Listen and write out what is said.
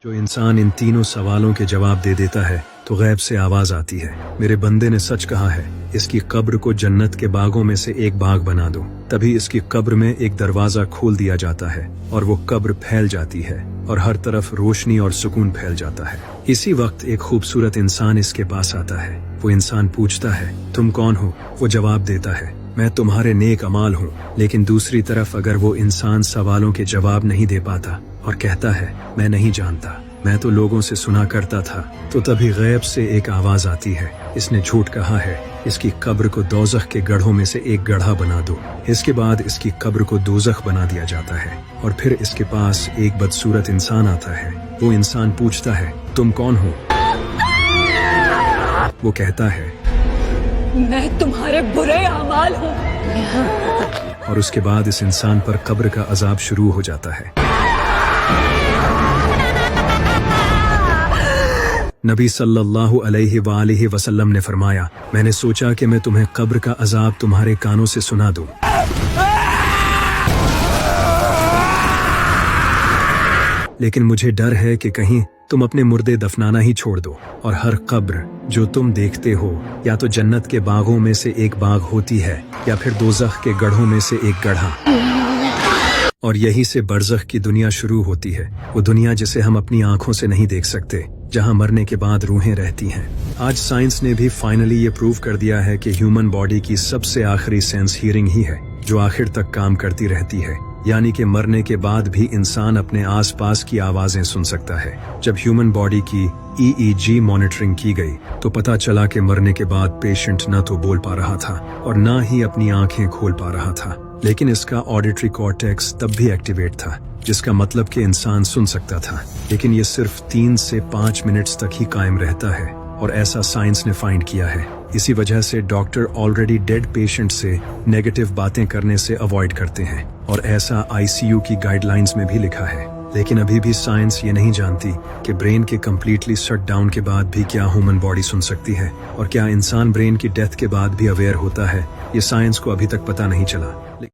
जो इंसान इन तीनों सवालों के जवाब दे देता है तो गैब से आवाज आती है, मेरे बंदे ने सच कहा है, इसकी कब्र को जन्नत के बागों में से एक बाग बना दो। तभी इसकी कब्र में एक दरवाजा खोल दिया जाता है और वो कब्र फैल जाती है और हर तरफ रोशनी और सुकून फैल जाता है। इसी वक्त एक खूबसूरत इंसान इसके पास आता है। वो इंसान पूछता है, तुम कौन हो? वो जवाब देता है, मैं तुम्हारे नेक अमाल हूँ। लेकिन दूसरी तरफ अगर वो इंसान सवालों के जवाब नहीं दे पाता और कहता है, मैं नहीं जानता, मैं तो लोगों से सुना करता था, तो तभी गैब से एक आवाज आती है, इसने झूठ कहा है, इसकी कब्र को दोज़ख के गढ़ों में से एक गड्ढा बना दो। इसके बाद इसकी कब्र को दोज़ख बना दिया जाता है और फिर इसके पास एक बदसूरत इंसान आता है। वो इंसान पूछता है, तुम कौन हो? वो कहता है, मैं तुम्हारे बुरे अमाल हूँ। और उसके बाद इस इंसान पर कब्र का अजाब शुरू हो जाता है। नबी सल्लल्लाहु अलैहि वसल्लम ने फरमाया, मैंने सोचा कि मैं तुम्हें कब्र का अजाब तुम्हारे कानों से सुना दूं। लेकिन मुझे डर है कि कहीं तुम अपने मुर्दे दफनाना ही छोड़ दो और हर कब्र जो तुम देखते हो या तो जन्नत के बागों में से एक बाग होती है या फिर दोज़ख के गढ़ों में से एक गड्ढा। और यही से बरज़ख की दुनिया शुरू होती है, वो दुनिया जिसे हम अपनी आंखों से नहीं देख सकते, जहां मरने के बाद रूहें रहती हैं। आज साइंस ने भी फाइनली ये प्रूव कर दिया है कि ह्यूमन बॉडी की सबसे आखिरी सेंस हियरिंग ही है, जो आखिर तक काम करती रहती है। यानी कि मरने के बाद भी इंसान अपने आसपास की आवाजें सुन सकता है। जब ह्यूमन बॉडी की EEG मॉनिटरिंग की गई तो पता चला कि मरने के बाद पेशेंट न तो बोल पा रहा था और न ही अपनी आंखें खोल पा रहा था, लेकिन इसका ऑडिटरी कॉर्टेक्स तब भी एक्टिवेट था, जिसका मतलब कि इंसान सुन सकता था। लेकिन ये सिर्फ 3 से 5 मिनट्स तक ही कायम रहता है और ऐसा साइंस ने फाइंड किया है। इसी वजह से डॉक्टर ऑलरेडी डेड पेशेंट से नेगेटिव बातें करने से अवॉइड करते हैं और ऐसा ICU की गाइडलाइंस में भी लिखा है। लेकिन अभी भी साइंस ये नहीं जानती कि ब्रेन के कम्प्लीटली शट डाउन के बाद भी क्या ह्यूमन बॉडी सुन सकती है और क्या इंसान ब्रेन की डेथ के बाद भी अवेयर होता है। ये साइंस को अभी तक पता नहीं चला।